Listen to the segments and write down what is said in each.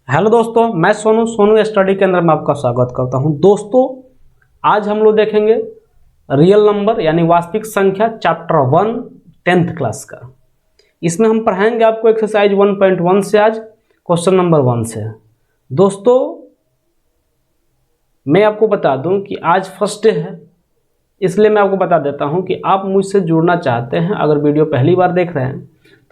Hello दोस्तों, मैं Sonu study के अंदर में आपका स्वागत करता हूं। दोस्तों, आज हम लोग देखेंगे रियल नंबर यानी वास्तविक संख्या चैप्टर 1 10th क्लास का। इसमें हम पढ़ाएंगे आपको एक्सरसाइज 1.1 से आज क्वेश्चन नंबर 1 से। दोस्तों, मैं आपको बता दूं कि आज फर्स्ट डे है, इसलिए मैं आपको बता देता हूं कि आप मुझसे जुड़ना चाहते हैं, अगर वीडियो पहली बार देख रहे हैं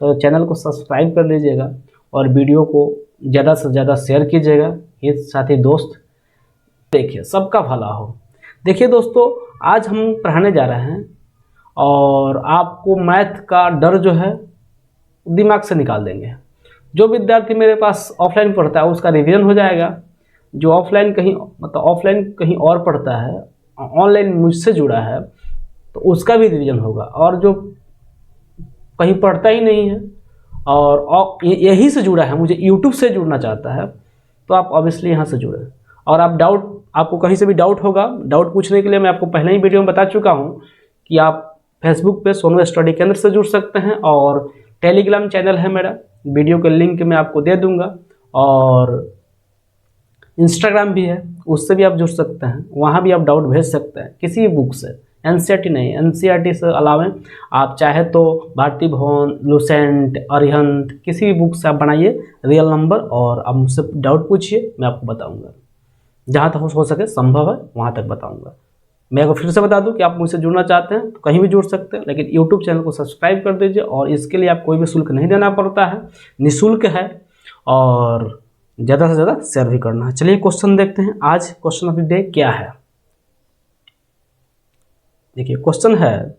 तो चैनल को सब्सक्राइब कर लीजिएगा और वीडियो को ज़्यादा से ज़्यादा शेयर कीजिएगा। ये साथी दोस्त देखिए, सबका भला हो। देखिए दोस्तों, आज हम पढ़ाने जा रहे हैं और आपको मैथ का डर जो है दिमाग से निकाल देंगे। जो विद्यार्थी मेरे पास ऑफलाइन पढ़ता है उसका रिवीजन हो जाएगा, जो ऑफलाइन कहीं और पढ़ता है, ऑनलाइन मुझसे जुड़ा है तो उसका भी रिवीजन होगा, और जो कहीं पढ़ता ही नहीं है और यही से जुड़ा है, मुझे यूट्यूब से जुड़ना चाहता है, तो आप ऑब्वियसली यहाँ से जुड़े। और आपको कहीं से भी डाउट होगा, डाउट पूछने के लिए मैं आपको पहले ही वीडियो में बता चुका हूँ कि आप फेसबुक पे सोनू स्टडी केंद्र से जुड़ सकते हैं, और टेलीग्राम चैनल है मेरा, वीडियो के लिंक मैं आपको दे दूँगा, और इंस्टाग्राम भी है, उससे भी आप जुड़ सकते हैं। वहाँ भी आप डाउट भेज सकते हैं किसी भी बुक से, एनसीईआरटी नहीं, एनसीईआरटी से अलावा आप चाहे तो भारती भवन, लुसेंट, अरिहंत, किसी भी बुक से आप बनाइए रियल नंबर और आप मुझसे डाउट पूछिए, मैं आपको बताऊंगा। जहाँ तक हो सके संभव है वहाँ तक बताऊंगा। मैं अगर फिर से बता दूं कि आप मुझसे जुड़ना चाहते हैं तो कहीं भी जुड़ सकते हैं, लेकिन यूट्यूब चैनल को सब्सक्राइब कर दीजिए, और इसके लिए आप कोई भी शुल्क नहीं देना पड़ता है, निःशुल्क है, और ज़्यादा से ज़्यादा शेयर भी करना है। चलिए क्वेश्चन देखते हैं। आज क्वेश्चन ऑफ द डे क्या है, देखिए क्वेश्चन है,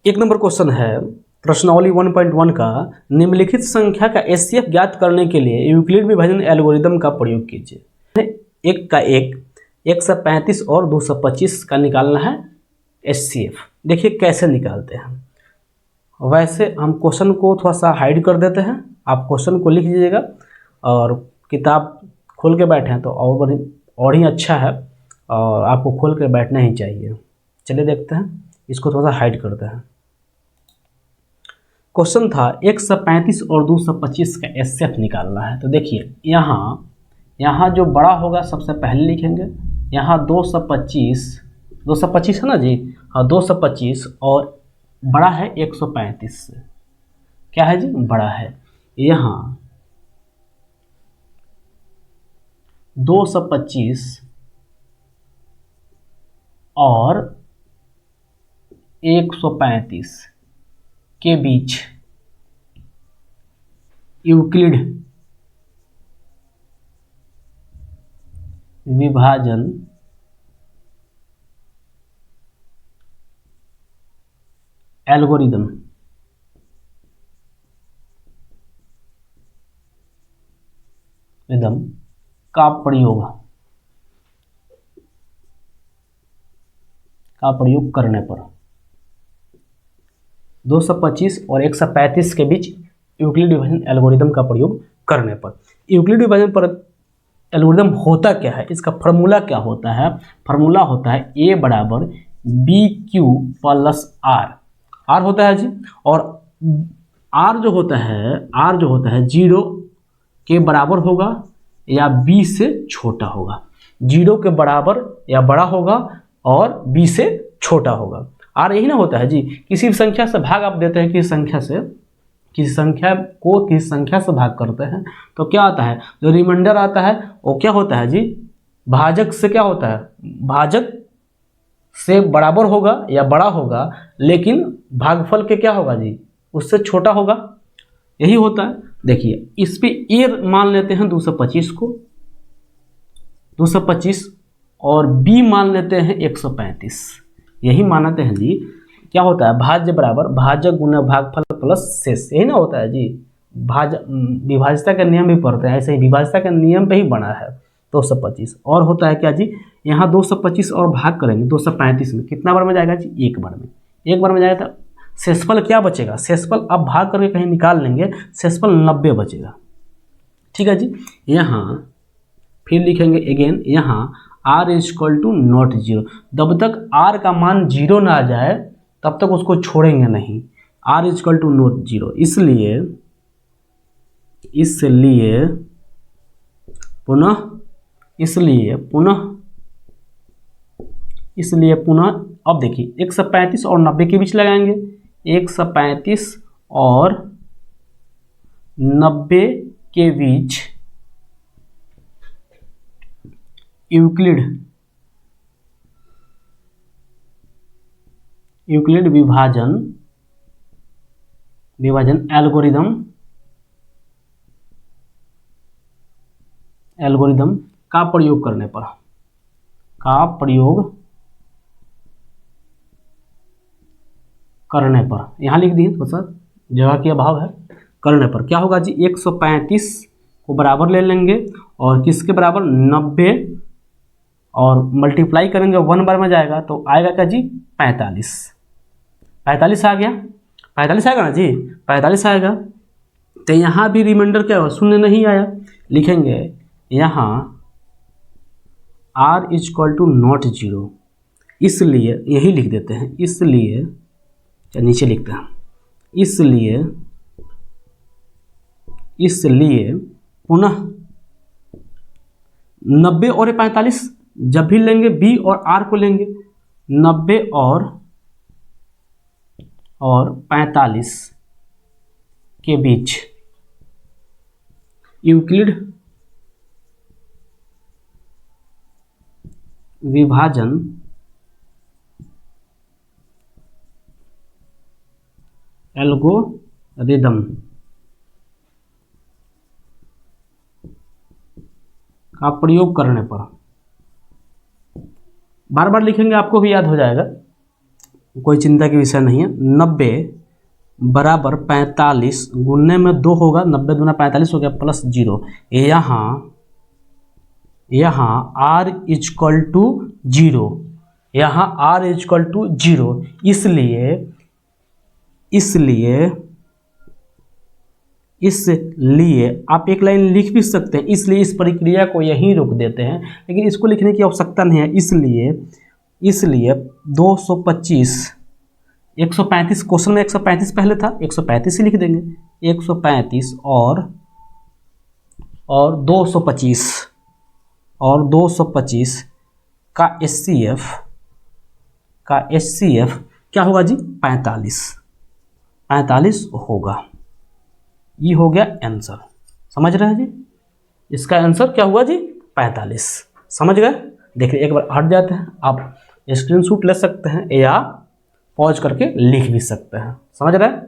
एक नंबर क्वेश्चन है प्रश्नावली 1.1 का, निम्नलिखित संख्या का एचसीएफ ज्ञात करने के लिए यूक्लिड विभाजन एल्गोरिदम का प्रयोग कीजिए। एक का 135 और 225 का निकालना है एचसीएफ। देखिए कैसे निकालते हैं। वैसे हम क्वेश्चन को थोड़ा सा हाइड कर देते हैं, आप क्वेश्चन को लिख लीजिएगा, और किताब खोल के बैठें तो और ही अच्छा है, और आपको खोल के बैठना ही चाहिए। चलिए देखते हैं, इसको थोड़ा सा हाइड करते हैं। क्वेश्चन था 135 और 225 का एचसीएफ निकालना है। तो देखिए यहाँ जो बड़ा होगा सबसे पहले लिखेंगे, यहाँ 225 है ना जी, हाँ 225, और बड़ा है 135 से, क्या है जी, बड़ा है। यहाँ 225 और 135 के बीच यूक्लिड विभाजन एल्गोरिदम का प्रयोग करने पर 225 और 135 के बीच यूक्लिड विभाजन एल्गोरिदम का प्रयोग करने पर, यूक्लिड विभाजन पर एल्गोरिदम होता क्या है, इसका फार्मूला क्या होता है। फार्मूला होता है a बराबर BQ प्लस R होता है जी, और R जो होता है 0 के बराबर होगा या B से छोटा होगा, 0 के बराबर या बड़ा होगा और B से छोटा होगा। R यही ना होता है जी, किसी भी संख्या से भाग आप देते हैं, किसी संख्या से भाग करते हैं तो क्या आता है, जो रिमाइंडर आता है वो क्या होता है जी, भाजक से क्या होता है, भाजक से बराबर होगा या बड़ा होगा, लेकिन भागफल के क्या होगा जी, उससे छोटा होगा, यही होता है। देखिए इस पे ए मान लेते हैं 225 को, 225, और बी मान लेते हैं 135, यही मानते हैं जी। क्या होता है, भाज्य बराबर भाजक गुना भागफल प्लस शेष, यही ना होता है जी। विभाज्यता का नियम भी पढ़ते हैं, ऐसे ही विभाज्यता के नियम पे ही बना है 225। और होता है क्या जी, यहाँ 225 और भाग करेंगे 235 में, कितना बार में जाएगा जी, एक बार में जाएगा। तो शेषफल क्या बचेगा, शेषफल अब भाग करके कहीं निकाल लेंगे, शेषफल 90 बचेगा। ठीक है जी। यहाँ फिर लिखेंगे अगेन, यहाँ R is equal to not zero. जब तक आर का मान जीरो ना आ जाए तब तक उसको छोड़ेंगे नहीं। R is equal to not zero, इसलिए पुनः अब देखिए 135 और 90 के बीच लगाएंगे। 135 और 90 के बीच यूक्लिड विभाजन एल्गोरिदम का प्रयोग करने पर यहाँ लिख दिए, तो सर जगह के अभाव है, करने पर क्या होगा जी, 135 को बराबर ले लेंगे और किसके बराबर 90 और मल्टीप्लाई करेंगे 1 बार में जाएगा तो आएगा क्या जी 45 आ गया, 45 आएगा ना जी, 45 आएगा। तो यहाँ भी रिमाइंडर क्या होगा, शून्य नहीं आया, लिखेंगे यहाँ r is equal to not zero, इसलिए यही लिख देते हैं, इसलिए नीचे लिखते हैं, इसलिए पुनः 90 और 45 जब भी लेंगे b और r को लेंगे, 90 और 45 के बीच यूक्लिड विभाजन एल्गोरिदम का प्रयोग करने पर, बार बार लिखेंगे आपको भी याद हो जाएगा, कोई चिंता की विषय नहीं है। 90 बराबर 45 गुणने में 2 होगा, 90 दूना 45 हो गया प्लस 0, यहाँ r इजक्वल टू 0, यहाँ r इजक्वल टू 0, इसलिए आप एक लाइन लिख भी सकते हैं, इसलिए इस प्रक्रिया को यहीं रोक देते हैं, लेकिन इसको लिखने की आवश्यकता नहीं है। इसलिए 225 135 क्वेश्चन में 135 पहले था, 135 ही लिख देंगे, 135 और 225 का HCF क्या होगा जी 45 होगा। ये हो गया आंसर, समझ रहे हैं जी, इसका आंसर क्या हुआ जी 45, समझ गए। देखिए एक बार हट जाते हैं, आप स्क्रीनशॉट ले सकते हैं या पॉज करके लिख भी सकते हैं, समझ रहे हैं,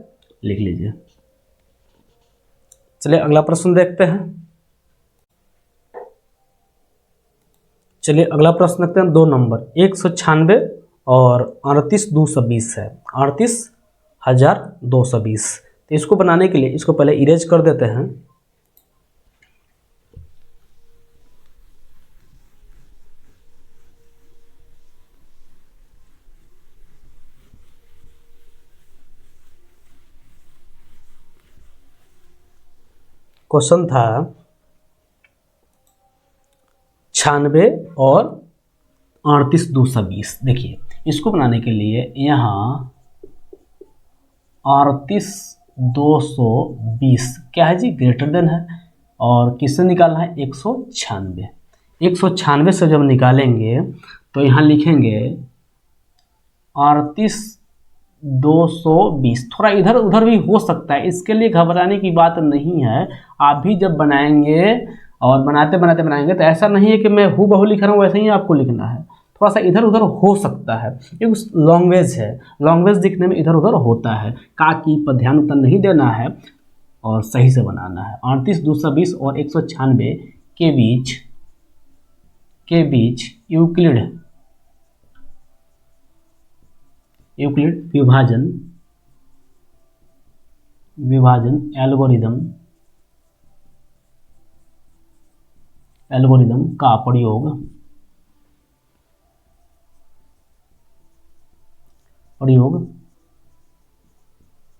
लिख लीजिए। चलिए अगला प्रश्न देखते हैं। चलिए अगला प्रश्न देखते हैं, 2 नंबर 196 और 38,220 है, 38,220। तो इसको बनाने के लिए इसको पहले इरेज कर देते हैं। क्वेश्चन था 96 और 38,220। देखिए इसको बनाने के लिए यहाँ 38,220 क्या है जी ग्रेटर देन है, और किससे निकालना है 196। 196 से जब निकालेंगे तो यहाँ लिखेंगे 38,220, थोड़ा इधर उधर भी हो सकता है, इसके लिए घबराने की बात नहीं है। आप भी जब बनाएंगे और बनाते बनाएंगे तो ऐसा नहीं है कि मैं हूबहू लिख रहा हूँ वैसे ही आपको लिखना है, थोड़ा सा इधर उधर हो सकता है, ये लैंग्वेज है, लैंग्वेज दिखने में इधर उधर होता है, का की पर ध्यान उतना नहीं देना है और सही से बनाना है। 38,220 और 196 के बीच यूक्लिड विभाजन एल्गोरिदम का प्रयोग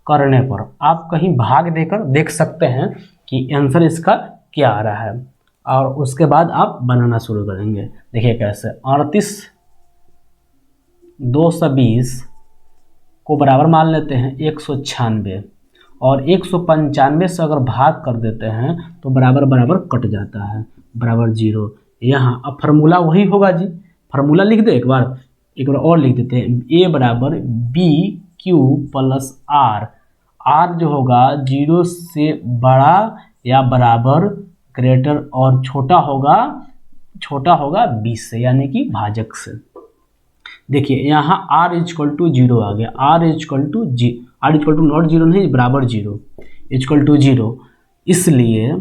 करने पर आप कहीं भाग देकर देख सकते हैं कि आंसर इसका क्या आ रहा है। और उसके बाद आप बनाना शुरू करेंगे। देखिए कैसे, 38 220 को बराबर मान लेते हैं 196 और 195 से अगर भाग कर देते हैं तो बराबर बराबर कट जाता है, बराबर 0। यहाँ अब फार्मूला वही होगा जी, फार्मूला लिख दे, एक बार और लिख देते हैं। ए बराबर B Q plus R, R जो होगा 0 से बड़ा या बराबर, ग्रेटर और छोटा होगा 20 से, यानी कि भाजक से। देखिए यहाँ r इजक्वल टू 0 आ गया, r इजक्वल टू नॉट 0 नहीं, बराबर 0 इजक्वल टू 0। इसलिए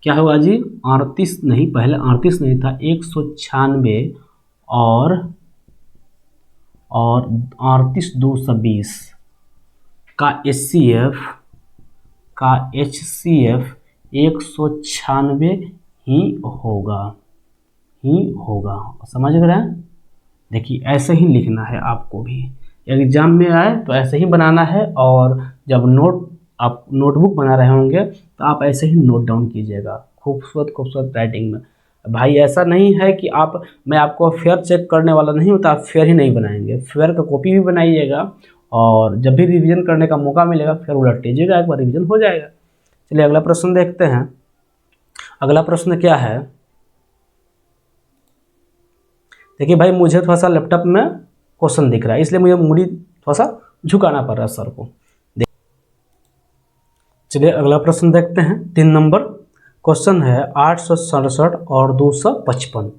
क्या होगा जी, 38 नहीं, पहले 38 नहीं था, 196 और 38 220 का HCF 196 ही होगा। समझ गए हैं? देखिए ऐसे ही लिखना है आपको भी, एग्जाम में आए तो ऐसे ही बनाना है, और जब आप नोटबुक बना रहे होंगे तो आप ऐसे ही नोट डाउन कीजिएगा, खूबसूरत राइटिंग में। भाई ऐसा नहीं है कि मैं आपको फेयर चेक करने वाला नहीं होता, आप फेयर ही नहीं बनाएंगे, फेयर का कॉपी भी बनाइएगा, और जब भी रिवीजन करने का मौका मिलेगा फिर उलट लीजिएगा, एक बार रिवीजन हो जाएगा। चलिए अगला प्रश्न देखते हैं। अगला प्रश्न क्या है, देखिए भाई मुझे थोड़ा सा लैपटॉप में क्वेश्चन दिख रहा है, इसलिए मुझे मुड़ी थोड़ा सा झुकाना पड़ रहा है सर को। चलिए अगला प्रश्न देखते हैं। 3 नंबर क्वेश्चन है 867 और 255।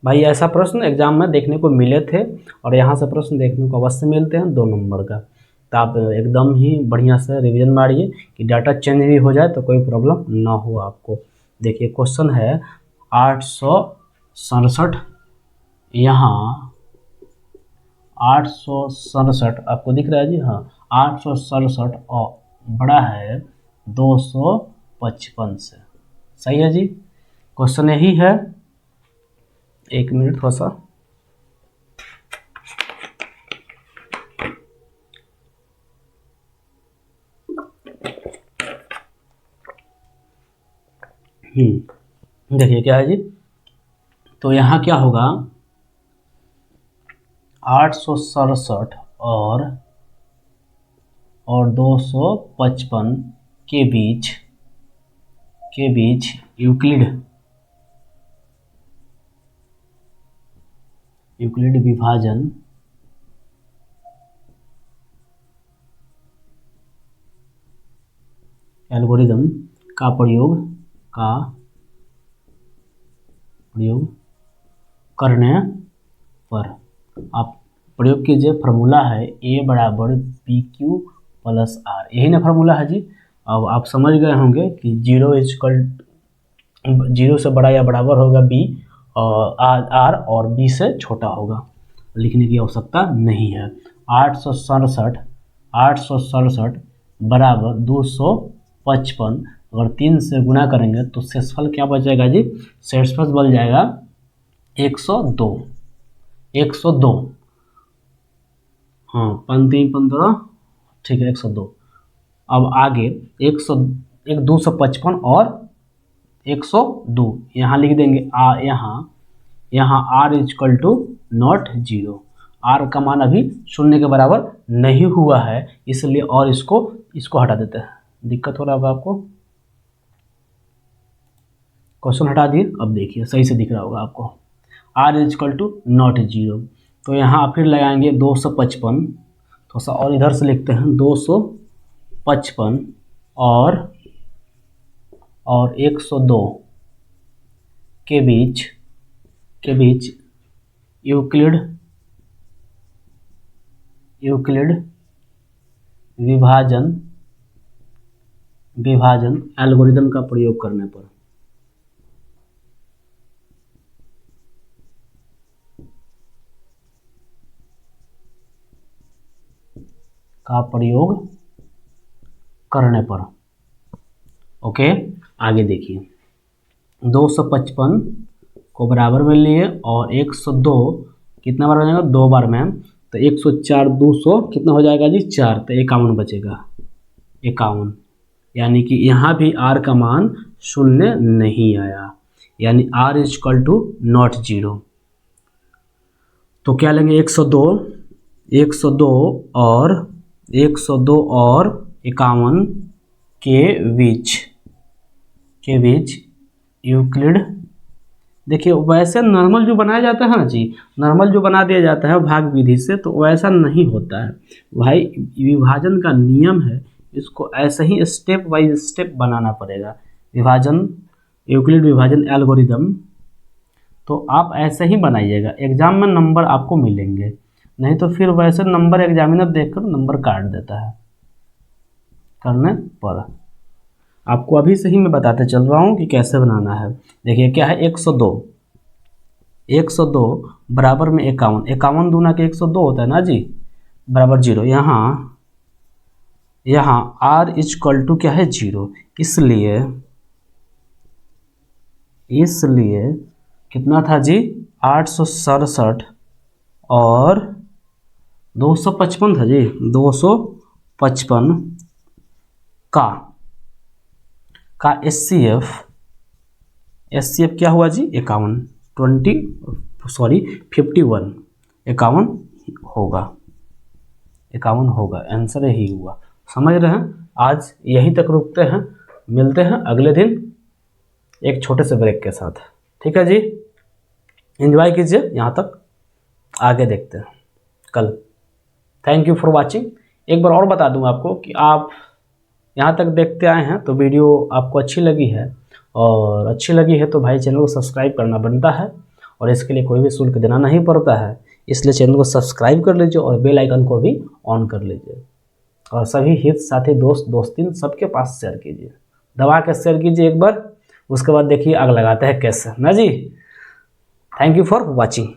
भाई ऐसा प्रश्न एग्जाम में देखने को मिले थे, और यहाँ से प्रश्न देखने को अवश्य मिलते हैं 2 नंबर का। तो आप एकदम ही बढ़िया से रिवीजन मारिए कि डाटा चेंज भी हो जाए तो कोई प्रॉब्लम ना हो आपको। देखिए क्वेश्चन है 867, यहाँ 867 आपको दिख रहा है जी, हाँ 867 और बड़ा है 255 से, सही है जी। क्वेश्चन यही है, 1 मिनट थोड़ा सा। देखिए क्या है जी, तो यहाँ क्या होगा, 867 और 255 के बीच यूक्लिड विभाजन एल्गोरिदम का प्रयोग करने पर आप प्रयोग कीजिए। फार्मूला है A बराबर BQ प्लस R, यही ना फार्मूला है जी। अब आप समझ गए होंगे कि 0 से बड़ा या बराबर होगा B और R, और B से छोटा होगा, लिखने की आवश्यकता नहीं है। 867 बराबर 255, अगर 3 से गुना करेंगे तो शेषफल क्या बचेगा जी, शेषफल बन जाएगा 102। हाँ 5 3 15, ठीक है 102। अब आगे 255 और 102 यहाँ लिख देंगे। यहाँ R is equal to not 0, R का मान अभी 0 के बराबर नहीं हुआ है, इसलिए और इसको हटा देते हैं। दिक्कत हो रहा होगा आपको, क्वेश्चन हटा दिए, अब देखिए सही से दिख रहा होगा आपको। R इजक्वल टू नॉट 0, तो यहाँ फिर लगाएंगे 255, थोड़ा सा और इधर से लिखते हैं 255 और 102 के बीच यूक्लिड विभाजन एल्गोरिदम का प्रयोग करने पर ओके। आगे देखिए 255 को बराबर में लिए और 102 कितना बार बनेगा, 2 बार में, तो 104 200 कितना हो जाएगा जी 4, तो 51 बचेगा। 51, यानी कि यहाँ भी r का मान 0 नहीं आया, यानी r इक्वल टू नॉट 0। तो क्या लेंगे 102 और 51 के बीच यूक्लिड, देखिए वैसे नॉर्मल जो बनाया जाता है ना जी, नॉर्मल जो बना दिया जाता है भाग विधि से, तो वैसा नहीं होता है भाई। विभाजन का नियम है, इसको ऐसे ही स्टेप बाय स्टेप बनाना पड़ेगा। विभाजन, यूक्लिड विभाजन एल्गोरिदम, तो आप ऐसे ही बनाइएगा, एग्जाम में नंबर आपको मिलेंगे। नहीं तो फिर वैसे नंबर एग्जामिनर देखकर नंबर काट देता है करने पर। आपको अभी से ही मैं बताते चल रहा हूँ कि कैसे बनाना है। देखिए क्या है 102 बराबर में 51 दूना के 102 होता है ना जी, बराबर 0। यहाँ r इक्वल टू क्या है 0, इसलिए कितना था जी 867 और 255 था जी, 255 का SCF क्या हुआ जी 51 होगा, आंसर यही हुआ। समझ रहे हैं? आज यहीं तक रुकते हैं, मिलते हैं अगले दिन एक छोटे से ब्रेक के साथ। ठीक है जी, एंजॉय कीजिए यहाँ तक, आगे देखते हैं कल। Thank you for watching. एक बार और बता दूं आपको कि आप यहाँ तक देखते आए हैं तो वीडियो आपको अच्छी लगी है, और अच्छी लगी है तो भाई चैनल को सब्सक्राइब करना बनता है, और इसके लिए कोई भी शुल्क देना नहीं पड़ता है। इसलिए चैनल को सब्सक्राइब कर लीजिए और बेल आइकन को भी ऑन कर लीजिए, और सभी हित साथी दोस्तीन सबके पास शेयर कीजिए, दबा के शेयर कीजिए एक बार। उसके बाद देखिए आग लगाते हैं कैसे ना जी। Thank you for watching.